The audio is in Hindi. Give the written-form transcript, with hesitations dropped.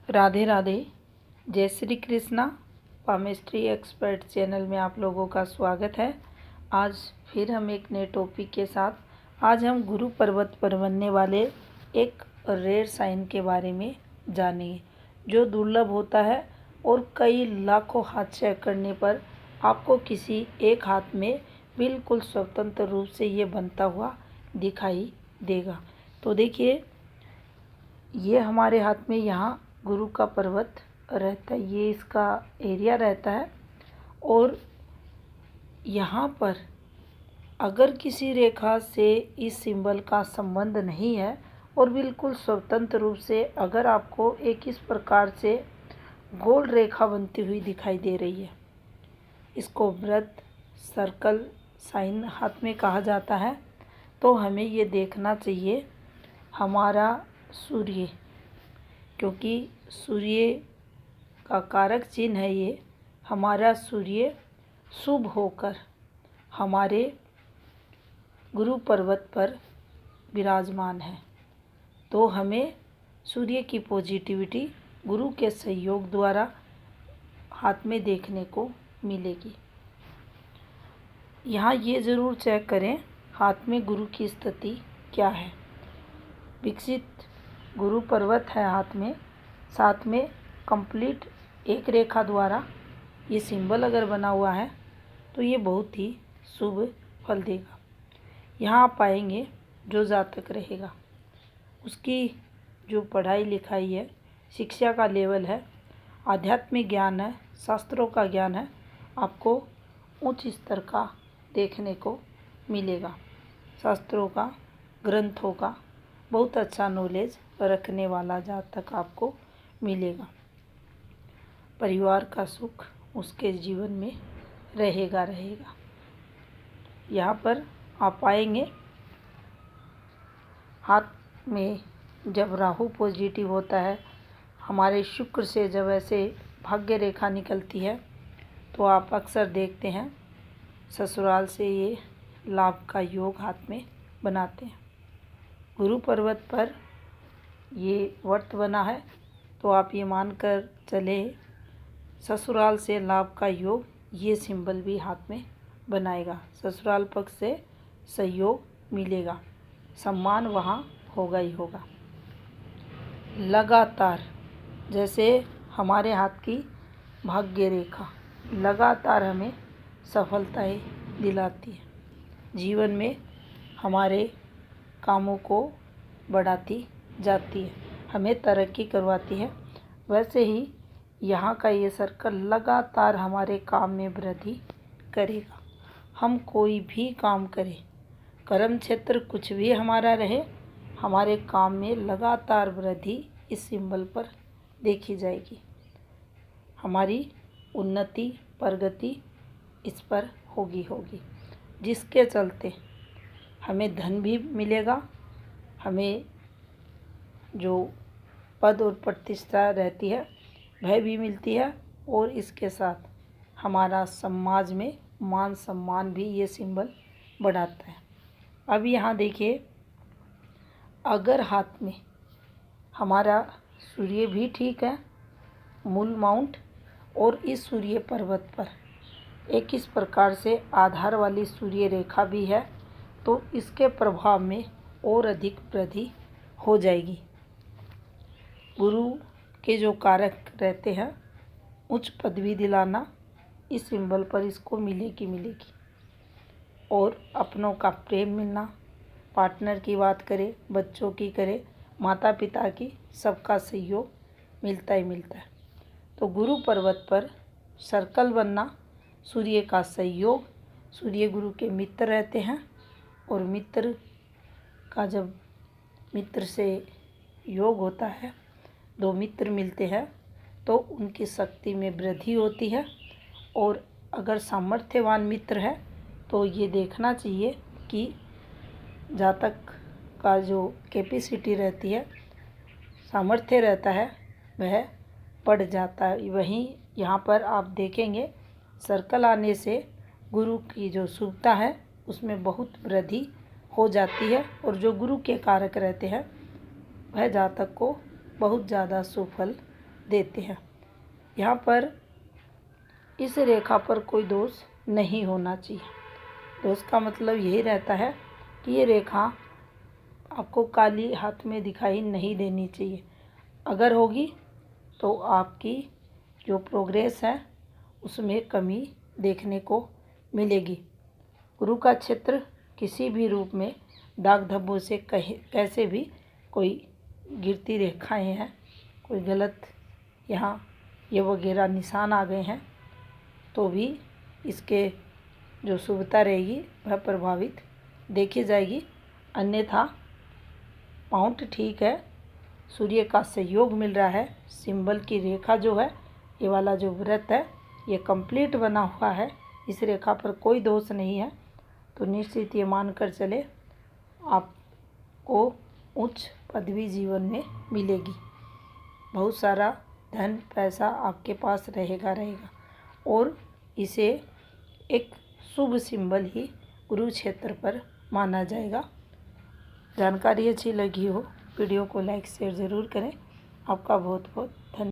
राधे राधे। जय Shri Krishna. Palmistry expert channel में आप लोगों का स्वागत है। आज फिर हम एक नए टॉपिक के साथ आज हम गुरु पर्वत पर बनने वाले एक रेयर साइन के बारे में जानेंगे जो दुर्लभ होता है और कई लाखों हाथ चेक करने पर आपको किसी एक हाथ में बिल्कुल स्वतंत्र रूप से ये बनता हुआ दिखाई देगा। तो देखिए, ये हमारे हाथ में यहाँ गुरु का पर्वत रहता है, ये इसका एरिया रहता है। और यहाँ पर अगर किसी रेखा से इस सिंबल का संबंध नहीं है और बिल्कुल स्वतंत्र रूप से अगर आपको एक इस प्रकार से गोल रेखा बनती हुई दिखाई दे रही है, इसको वृत्त, सर्कल, साइन हाथ में कहा जाता है, तो हमें ये देखना चाहिए हमारा सूर्य, क्योंकि सूर्य का कारक चिन्ह है ये, हमारा सूर्य शुभ होकर हमारे गुरु पर्वत पर विराजमान है। तो हमें सूर्य की पॉजिटिविटी गुरु के सहयोग द्वारा हाथ में देखने को मिलेगी। यहाँ ये ज़रूर चेक करें हाथ में गुरु की स्थिति क्या है। विकसित गुरु पर्वत है हाथ में, साथ में कंप्लीट एक रेखा द्वारा ये सिंबल अगर बना हुआ है तो ये बहुत ही शुभ फल देगा। यहाँ आप पाएंगे जो जातक रहेगा उसकी जो पढ़ाई लिखाई है, शिक्षा का लेवल है, आध्यात्मिक ज्ञान है, शास्त्रों का ज्ञान है, आपको उच्च स्तर का देखने को मिलेगा। शास्त्रों का, ग्रंथों का बहुत अच्छा नॉलेज रखने वाला जातक आपको मिलेगा। परिवार का सुख उसके जीवन में रहेगा। यहाँ पर आप पाएंगे हाथ में जब राहु पॉजिटिव होता है, हमारे शुक्र से जब ऐसे भाग्य रेखा निकलती है तो आप अक्सर देखते हैं ससुराल से ये लाभ का योग हाथ में बनाते हैं। गुरु पर्वत पर ये वर्त बना है तो आप ये मानकर चले ससुराल से लाभ का योग ये सिंबल भी हाथ में बनाएगा। ससुराल पक्ष से सहयोग मिलेगा, सम्मान वहाँ होगा ही होगा। लगातार जैसे हमारे हाथ की भाग्य रेखा लगातार हमें सफलताएं दिलाती है, जीवन में हमारे कामों को बढ़ाती जाती है, हमें तरक्की करवाती है। वैसे ही यहाँ का ये सर्कल लगातार हमारे काम में वृद्धि करेगा। हम कोई भी काम करें, कर्म क्षेत्र कुछ भी हमारा रहे, हमारे काम में लगातार वृद्धि इस सिंबल पर देखी जाएगी। हमारी उन्नति, प्रगति इस पर होगी, जिसके चलते हमें धन भी मिलेगा, हमें जो पद और प्रतिष्ठा रहती है वह भी मिलती है, और इसके साथ हमारा समाज में मान सम्मान भी ये सिंबल बढ़ाता है। अब यहाँ देखिए, अगर हाथ में हमारा सूर्य भी ठीक है, मूल माउंट, और इस सूर्य पर्वत पर एक इस प्रकार से आधार वाली सूर्य रेखा भी है, तो इसके प्रभाव में और अधिक वृद्धि हो जाएगी। गुरु के जो कारक रहते हैं, उच्च पदवी दिलाना इस सिंबल पर इसको मिलेगी। और अपनों का प्रेम मिलना, पार्टनर की बात करें, बच्चों की करें, माता पिता की, सबका सहयोग मिलता है। तो गुरु पर्वत पर सर्कल बनना, सूर्य का सहयोग, सूर्य गुरु के मित्र रहते हैं, और मित्र का जब मित्र से योग होता है, दो मित्र मिलते हैं तो उनकी शक्ति में वृद्धि होती है। और अगर सामर्थ्यवान मित्र है तो ये देखना चाहिए कि जातक का जो कैपेसिटी रहती है, सामर्थ्य रहता है, वह बढ़ जाता है। वहीं यहाँ पर आप देखेंगे सर्कल आने से गुरु की जो शुभता है उसमें बहुत वृद्धि हो जाती है, और जो गुरु के कारक रहते हैं वह जातक को बहुत ज़्यादा सुफल देते हैं। यहाँ पर इस रेखा पर कोई दोष नहीं होना चाहिए। दोष का मतलब यही रहता है कि ये रेखा आपको काली हाथ में दिखाई नहीं देनी चाहिए। अगर होगी तो आपकी जो प्रोग्रेस है उसमें कमी देखने को मिलेगी। गुरु का क्षेत्र किसी भी रूप में दाग धब्बों से कैसे भी कोई गिरती रेखाएं हैं, कोई गलत यहाँ ये वगैरह निशान आ गए हैं तो भी इसके जो शुभता रहेगी वह प्रभावित देखी जाएगी। अन्यथा पाउंट ठीक है, सूर्य का सहयोग मिल रहा है, सिंबल की रेखा जो है, ये वाला जो व्रत है ये कंप्लीट बना हुआ है, इस रेखा पर कोई दोष नहीं है, तो निश्चित ये मान कर चले आपको उच्च पदवी जीवन में मिलेगी। बहुत सारा धन पैसा आपके पास रहेगा और इसे एक शुभ सिंबल ही गुरु क्षेत्र पर माना जाएगा। जानकारी अच्छी लगी हो वीडियो को लाइक शेयर ज़रूर करें। आपका बहुत बहुत धन्यवाद।